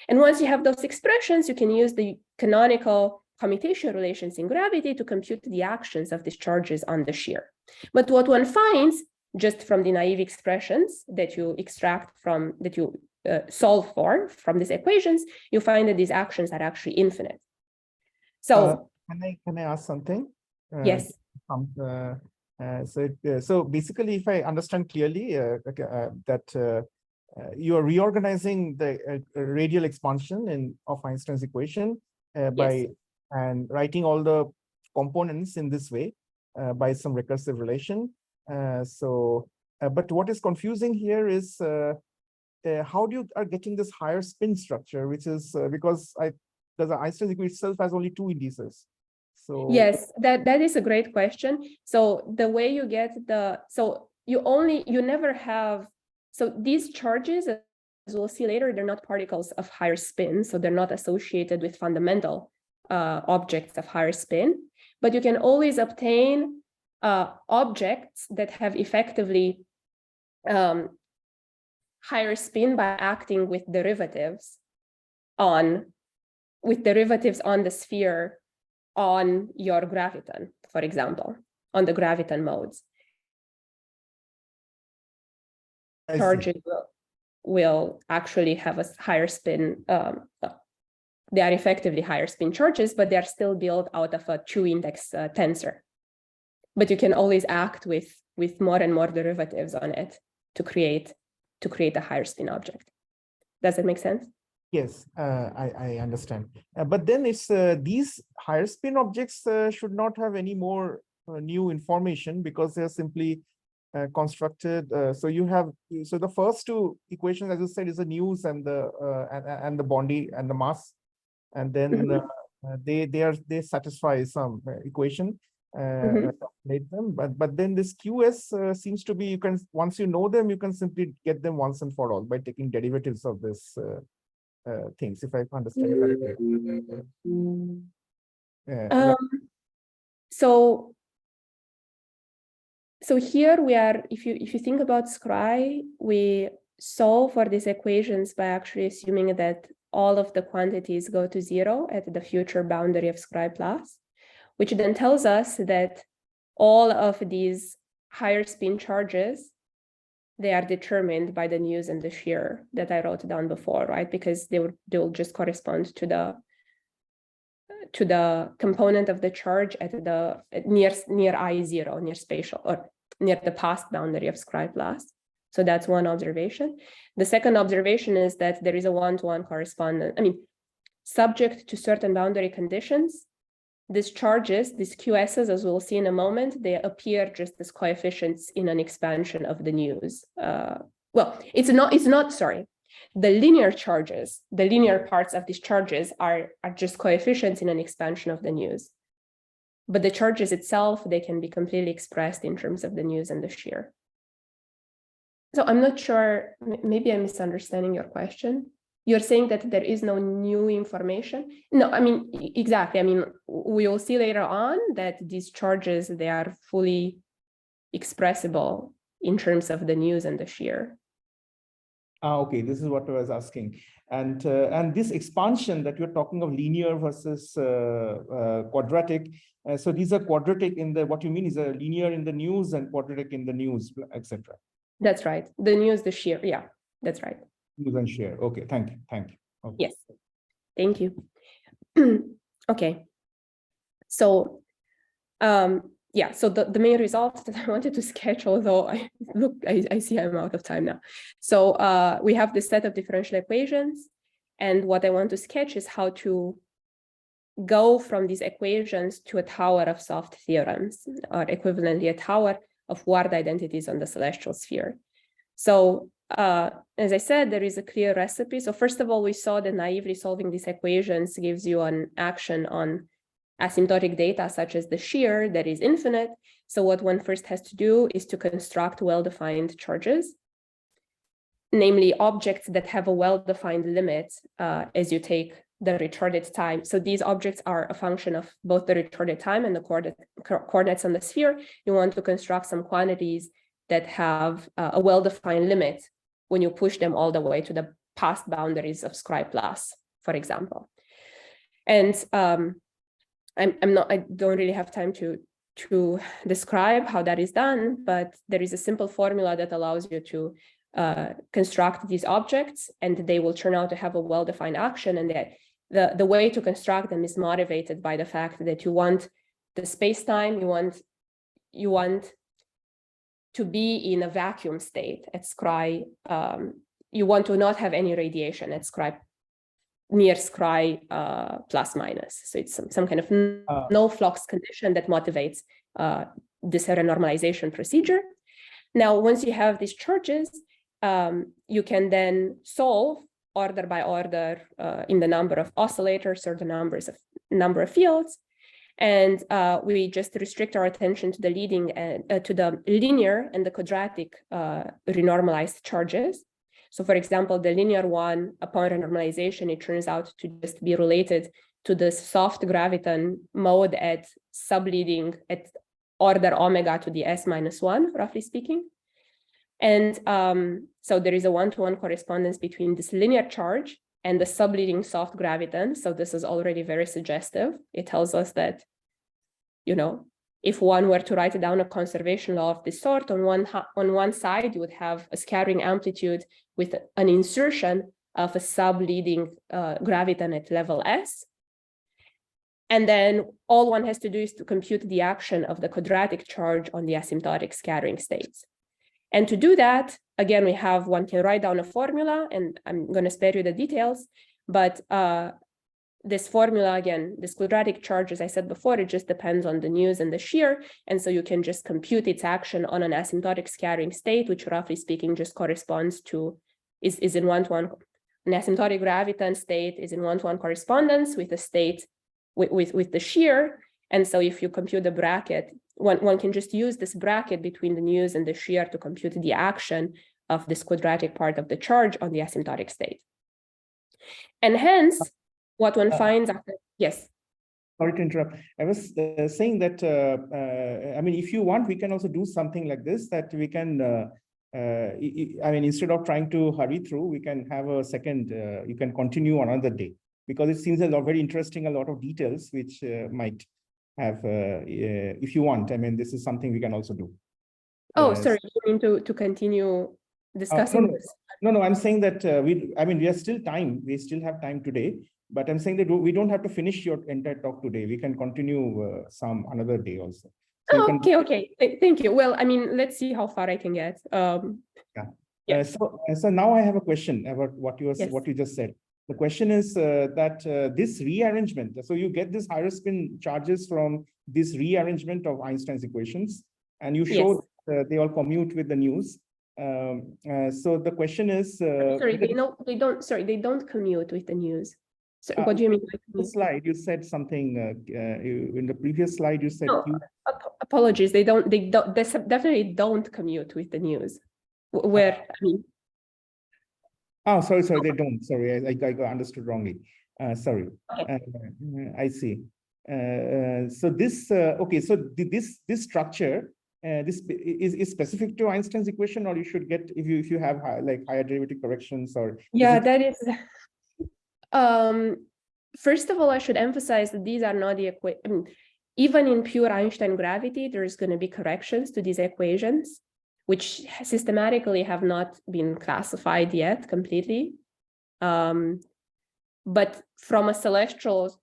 And once you have those expressions, you can use the canonical commutation relations in gravity to compute the actions of these charges on the shear. But what one finds just from the naive expressions that you extract from, that you solve for from these equations, you find that these actions are actually infinite. So can I ask something? Yes. So basically, if I understand clearly, that you are reorganizing the radial expansion of Einstein's equation by and writing all the components in this way by some recursive relation. But what is confusing here is how you are getting this higher spin structure, which is because the Einstein's equation itself has only 2 indices. So yes, that is a great question. So the way you get you never have, so these charges, as we'll see later, they're not particles of higher spin, so they're not associated with fundamental objects of higher spin, but you can always obtain objects that have effectively higher spin by acting with derivatives on the sphere on your graviton, for example, on the graviton modes. Charges will actually have a higher spin. They are effectively higher spin charges, but they are still built out of a 2-index tensor. But you can always act with more and more derivatives on it to create a higher spin object. Does that make sense? Yes, I understand. But then it's these higher spin objects should not have any more new information because they're simply constructed. So the first 2 equations, as you said, is the news and the Bondi and the mass, and then they satisfy some equation. Calculate them, but then this QS seems to be, you can, once you know them, you can simply get them once and for all by taking derivatives of this things, if I understand correctly. So here we are, if you think about Scry, we solve for these equations by actually assuming that all of the quantities go to 0 at the future boundary of Scry plus, which then tells us that all of these higher spin charges, they are determined by the news and the shear that I wrote down before, right? Because they will just correspond to the component of the charge at the near I0, near spatial, or near the past boundary of Scry plus. So that's one observation. The second observation is that there is a one-to-one correspondence. I mean, subject to certain boundary conditions, these charges, these QSs, as we'll see in a moment, they appear just as coefficients in an expansion of the news. Well, it's not, sorry. The linear charges, the linear parts of these charges are just coefficients in an expansion of the news. But the charges itself, they can be completely expressed in terms of the news and the shear. So I'm not sure, maybe I'm misunderstanding your question. You're saying that there is no new information? No, I mean, exactly. I mean, we will see later on that these charges, they are fully expressible in terms of the news and the shear. Okay, this is what I was asking. And this expansion that you're talking of linear versus quadratic. So these are quadratic in the, what you mean is a linear in the news and quadratic in the news, etc. That's right. The news, the shear. Yeah, that's right. News and share. Okay, thank you. Thank you. Okay. Yes, thank you. Okay. So, yeah, so the main results that I wanted to sketch, although I see I'm out of time now. So we have this set of differential equations, and what I want to sketch is how to go from these equations to a tower of soft theorems, or equivalently a tower of ward identities on the celestial sphere. So as I said, there is a clear recipe. So first of all, we saw that naively solving these equations gives you an action on asymptotic data such as the shear that is infinite. So what one first has to do is to construct well-defined charges, namely objects that have a well-defined limit as you take the retarded time. So these objects are a function of both the retarded time and the coordinates on the sphere. You want to construct some quantities that have a well-defined limit when you push them all the way to the past boundaries of Scri plus, for example. And I don't really have time to describe how that is done, but there is a simple formula that allows you to construct these objects, and they will turn out to have a well-defined action. And that the way to construct them is motivated by the fact that you want the space-time, you want to be in a vacuum state at Scri. You want to not have any radiation at Scri, near Scri plus minus. So it's some kind of no flux condition that motivates this renormalization procedure. Now, once you have these charges, you can then solve order by order in the number of oscillators or the number of fields. And we just restrict our attention to the to the linear and the quadratic renormalized charges. So for example, the linear one, upon renormalization, it turns out to just be related to the soft graviton mode at subleading at order omega to the s-1, roughly speaking. And so there is a one-to-one correspondence between this linear charge and the subleading soft graviton. So this is already very suggestive. It tells us that, you know, if one were to write down a conservation law of this sort, on one side, you would have a scattering amplitude with an insertion of a subleading graviton at level S. And then all one has to do is to compute the action of the quadratic charge on the asymptotic scattering states. And to do that, again, one can write down a formula, and I'm going to spare you the details, but this formula, again, this quadratic charge, as I said before, it just depends on the news and the shear. And so you can just compute its action on an asymptotic scattering state, which roughly speaking just corresponds to, is in one-to-one, an asymptotic graviton state is in one-to-one correspondence with the state, with the shear. And so if you compute the bracket, one can just use this bracket between the news and the shear to compute the action of this quadratic part of the charge on the asymptotic state. And hence, what one finds after, yes. Sorry to interrupt. I was saying that, I mean, if you want, we can also do something like this, that we can, I mean, instead of trying to hurry through, we can have a second, you can continue another day, because it seems a lot very interesting, a lot of details, which might have, if you want, I mean, this is something we can also do. Oh, sorry, you mean to continue discussing this? No, I'm saying that I mean, we have still time. We still have time today, but I'm saying that we don't have to finish your entire talk today. We can continue another day also. So okay. Thank you. Well, I mean, let's see how far I can get. Yeah. So now I have a question about what you just said. The question is that this rearrangement, so you get this higher spin charges from this rearrangement of Einstein's equations, and you show they all commute with the news. So the question is, sorry, they don't commute with the news. So what do you mean? The slide you said something in the previous slide. You said apologies. They definitely don't commute with the news. Where I mean. Oh, sorry. They don't. Sorry, I got understood wrongly. Sorry. Okay. I see. So this okay. So this structure this is specific to Einstein's equation, or you should get if you have higher derivative corrections, or yeah, that is. First of all, I should emphasize that these are not the equations. Even in pure Einstein gravity, there's going to be corrections to these equations, which systematically have not been classified yet completely. But from a celestial,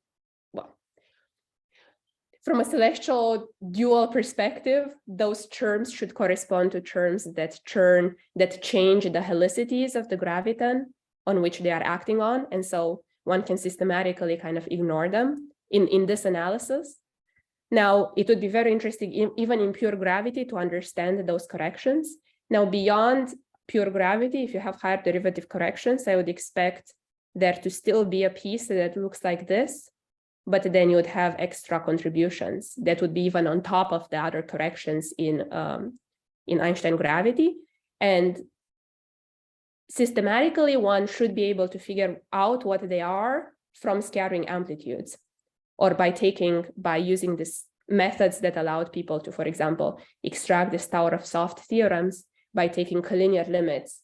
from a celestial dual perspective, those terms should correspond to terms that change the helicities of the graviton on which they are acting on. And so one can systematically kind of ignore them in this analysis. Now, it would be very interesting, even in pure gravity, to understand those corrections. Now, beyond pure gravity, if you have higher derivative corrections, I would expect there to still be a piece that looks like this, but then you would have extra contributions that would be even on top of the other corrections in Einstein gravity. And systematically, one should be able to figure out what they are from scattering amplitudes, or by using these methods that allowed people to, for example, extract this tower of soft theorems by taking collinear limits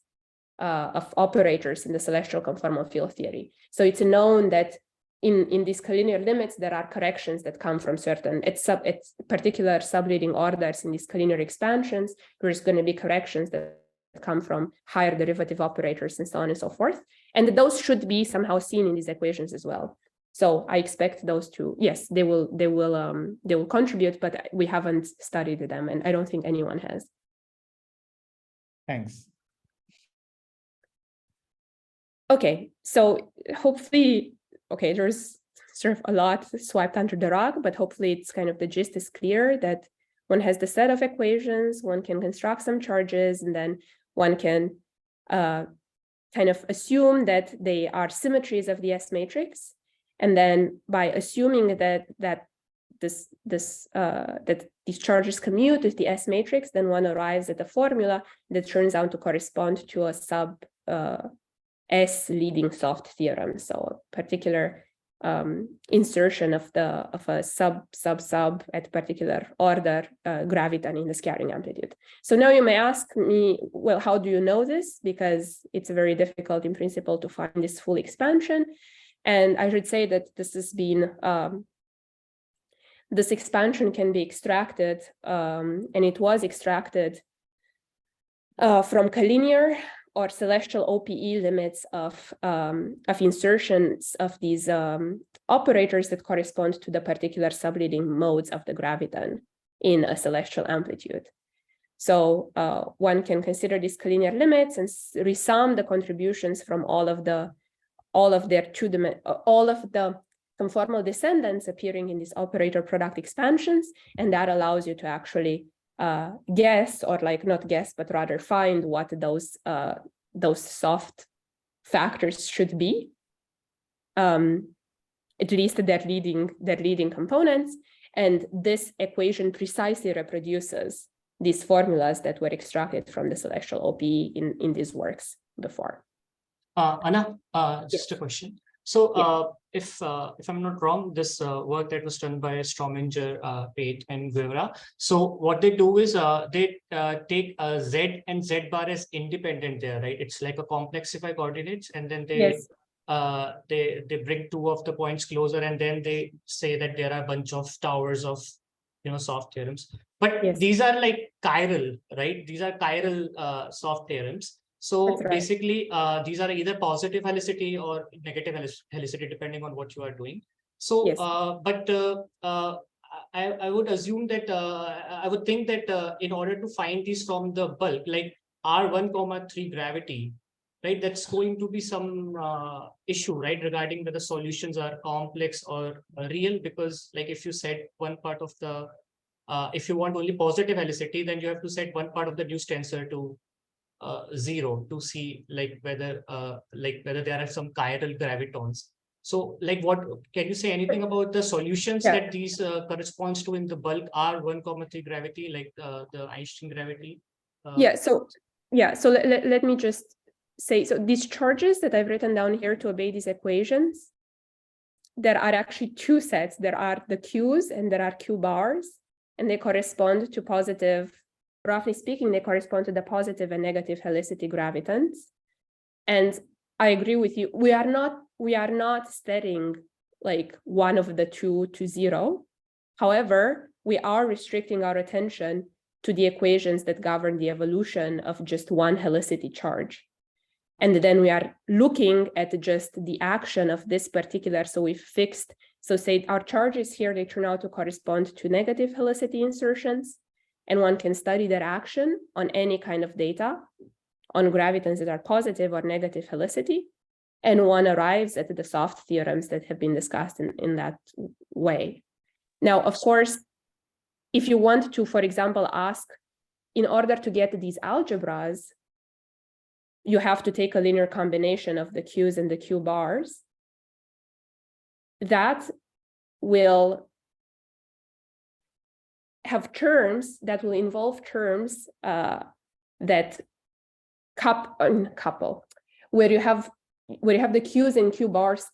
of operators in the celestial conformal field theory. So it's known that in these collinear limits, there are corrections that come from certain, it's particular subleading orders in these collinear expansions. There's going to be corrections that come from higher derivative operators and so on and so forth. And those should be somehow seen in these equations as well. So I expect those to, yes, they will contribute, but we haven't studied them, and I don't think anyone has. Thanks. Okay, so hopefully, okay, there's sort of a lot swept under the rug, but hopefully it's kind of the gist is clear that one has the set of equations, one can construct some charges, and then one can kind of assume that they are symmetries of the S matrix. And then by assuming that these charges commute with the S matrix, then one arrives at a formula that turns out to correspond to a sub S leading soft theorem. So a particular insertion of a sub at particular order graviton in the scattering amplitude. So now you may ask me, well, how do you know this? Because it's very difficult in principle to find this full expansion. And I should say that this has been, this expansion can be extracted, and it was extracted from collinear or celestial OPE limits of insertions of these operators that correspond to the particular subleading modes of the graviton in a celestial amplitude. So one can consider these collinear limits and resum the contributions from all of the conformal descendants appearing in these operator product expansions, and that allows you to actually guess, or like not guess, but rather find what those soft factors should be, at least their leading components. And this equation precisely reproduces these formulas that were extracted from the celestial OPE in these works before. Anna, just a question. So if I'm not wrong, this work that was done by Strominger, Pate, and Guevara, so what they do is they take Z and Z bar as independent there, right? It's like a complexify coordinates, and then they they bring two of the points closer, and then they say that there are a bunch of towers of soft theorems. But these are like chiral, right? These are chiral soft theorems. So basically, these are either positive helicity or negative helicity, depending on what you are doing. So, I would assume that I would think that in order to find these from the bulk, like R1,3 gravity, right? That's going to be some issue, right? Regarding whether solutions are complex or real, because like if you set one part of the, if you want only positive helicity, then you have to set one part of the New's tensor to 0 to see like whether there are some chiral gravitons. So like what can you say anything about the solutions that these corresponds to in the bulk R1,3 gravity, like the Einstein gravity? So let me just say, so these charges that I've written down here to obey these equations, there are actually two sets. There are the Q's and there are Q bars, and they correspond to positive roughly speaking, they correspond to the positive and negative helicity gravitons. And I agree with you. We are not setting like one of the two to zero. However, we are restricting our attention to the equations that govern the evolution of just one helicity charge. And then we are looking at just the action of this particular, so we've fixed, so say our charges here, they turn out to correspond to negative helicity insertions, and one can study their action on any kind of data, on gravitons that are positive or negative helicity, and one arrives at the soft theorems that have been discussed in that way. Now, of course, if you want to, for example, ask, in order to get these algebras, you have to take a linear combination of the Qs and the Q bars. That will have terms that will involve terms that couple, where you have the Qs and Q bars,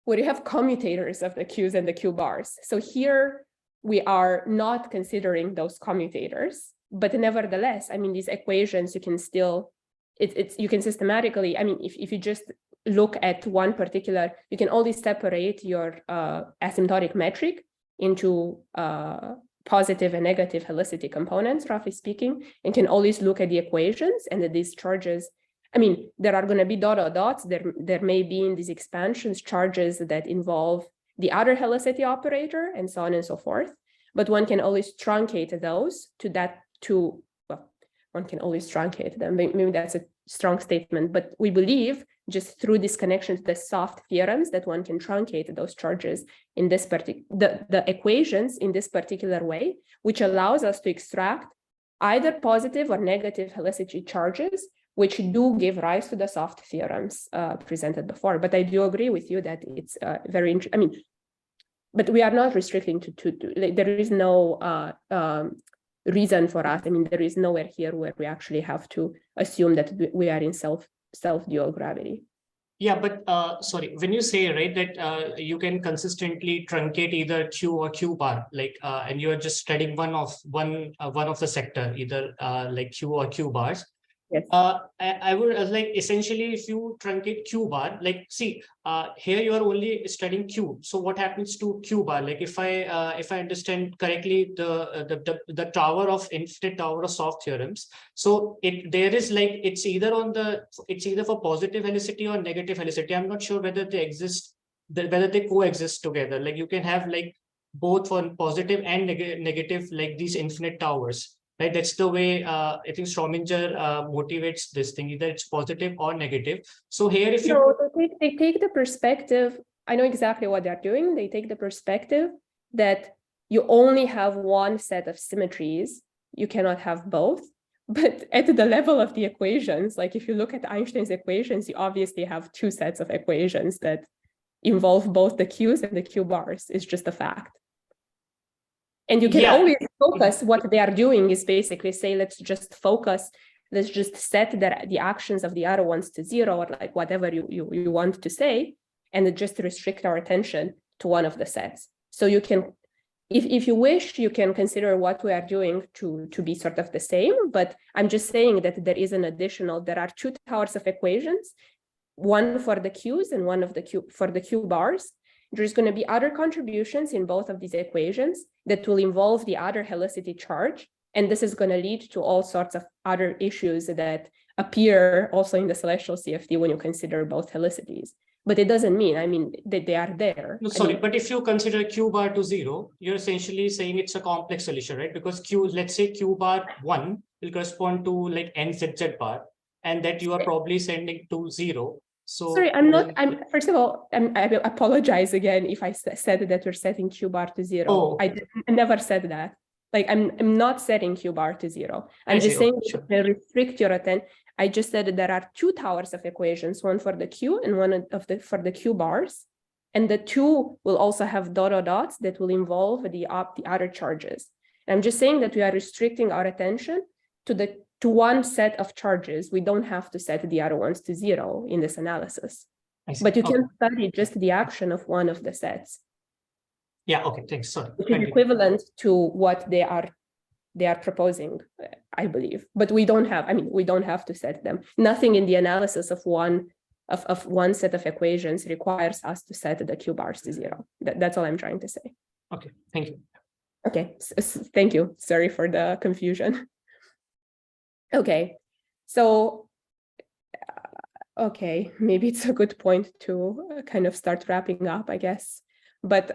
where you have commutators of the Qs and the Q bars. So here we are not considering those commutators, but nevertheless, I mean, these equations, you can still, you can systematically, I mean, if you just look at one particular, you can only separate your asymptotic metric into positive and negative helicity components, roughly speaking, and can always look at the equations and that these charges, I mean, there are going to be dots, there may be in these expansions charges that involve the other helicity operator and so on and so forth, but one can always truncate those well, one can always truncate them, maybe that's a strong statement, but we believe just through this connection to the soft theorems that one can truncate those charges in this the equations in this particular way, which allows us to extract either positive or negative helicity charges, which do give rise to the soft theorems presented before. But I do agree with you that it's very interesting. I mean, but we are not restricting to like, there is no reason for us. I mean, there is nowhere here where we actually have to assume that we are in self-dual gravity. Yeah, but sorry, when you say, right, that you can consistently truncate either Q or Q bar, like, and you are just studying one of the sector, either like Q or Q bars. Yes. I would like essentially if you truncate Q bar, like see, here you are only studying Q. So what happens to Q bar? Like if I understand correctly, the tower of infinite tower of soft theorems. So there is like it's either for positive helicity or negative helicity. I'm not sure whether they exist, whether they coexist together. Like you can have like both for positive and negative, like these infinite towers. Right, that's the way I think Strominger motivates this thing. Either it's positive or negative. So here, if they take the perspective. I know exactly what they're doing. They take the perspective that you only have one set of symmetries. You cannot have both. But at the level of the equations, like if you look at Einstein's equations, you obviously have two sets of equations that involve both the Qs and the Q bars. It's just a fact. And you can always focus. What they are doing is basically say, let's just set the actions of the other ones to zero, or like whatever you want to say, and just restrict our attention to one of the sets. So you can, if you wish, you can consider what we are doing to be sort of the same, but I'm just saying that there is an additional, there are two towers of equations, one for the Qs and one for the Q bars. There's going to be other contributions in both of these equations that will involve the other helicity charge. And this is going to lead to all sorts of other issues that appear also in the celestial CFD when you consider both helicities. But it doesn't mean, I mean, that they are there. No, sorry, but if you consider Q bar to zero, you're essentially saying it's a complex solution, right? Because let's say Q bar 1 will correspond to like NZZ bar, and that you are probably sending to 0. So sorry, first of all, I apologize again if I said that we're setting Q bar to 0. Oh. I never said that. Like I'm not setting Q bar to 0. I'm just saying to restrict your attention. I just said that there are two towers of equations, one for the Q and one for the Q bars. And the two will also have dots that will involve the other charges. And I'm just saying that we are restricting our attention to one set of charges. We don't have to set the other ones to 0 in this analysis. But you can study just the action of one of the sets. Yeah, okay, thanks. Sorry. Which is equivalent to what they are they are proposing, I believe. But we don't have, we don't have to set them. Nothing in the analysis of one set of equations requires us to set the q bars to 0. That's all I'm trying to say. Okay, thank you. Okay, thank you. Sorry for the confusion. Okay, so, okay, maybe it's a good point to kind of start wrapping up, I guess. But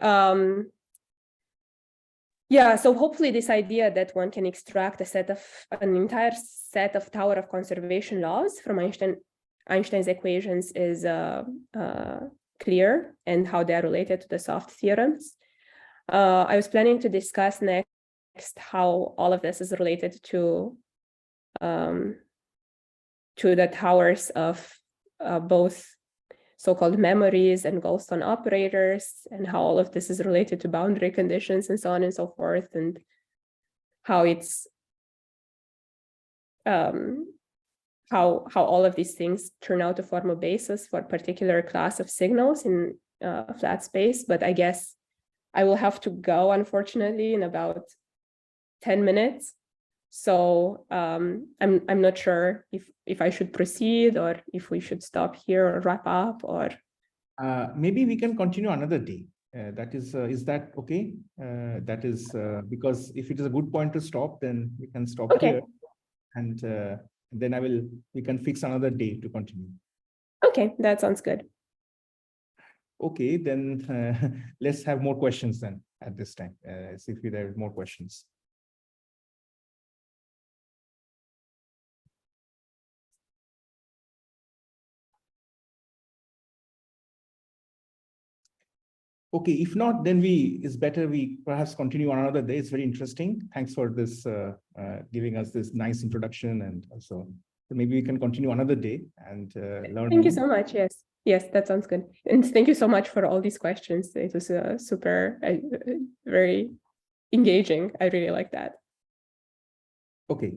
yeah, so hopefully this idea that one can extract an entire set of Tower of conservation laws from Einstein's equations is clear, and how they are related to the soft theorems. I was planning to discuss next how all of this is related to the towers of both so-called memories and Goldstone operators, and how all of this is related to boundary conditions and so on and so forth, and how it's how all of these things turn out to form a basis for a particular class of signals in a flat space. But I guess I will have to go, unfortunately, in about 10 minutes. So I'm not sure if I should proceed, or if we should stop here or wrap up, or maybe we can continue another day. Is that okay? That is because if it is a good point to stop, then we can stop here, and then we can fix another day to continue. Okay, that sounds good. Okay, then let's have more questions then at this time. See if there are more questions. Okay, if not, then it's better we perhaps continue on another day. It's very interesting. Thanks for this, giving us this nice introduction, and also so maybe we can continue another day and learn. Thank you so much. Yes, that sounds good. And thank you so much for all these questions. It was super, very engaging. I really like that. Okay.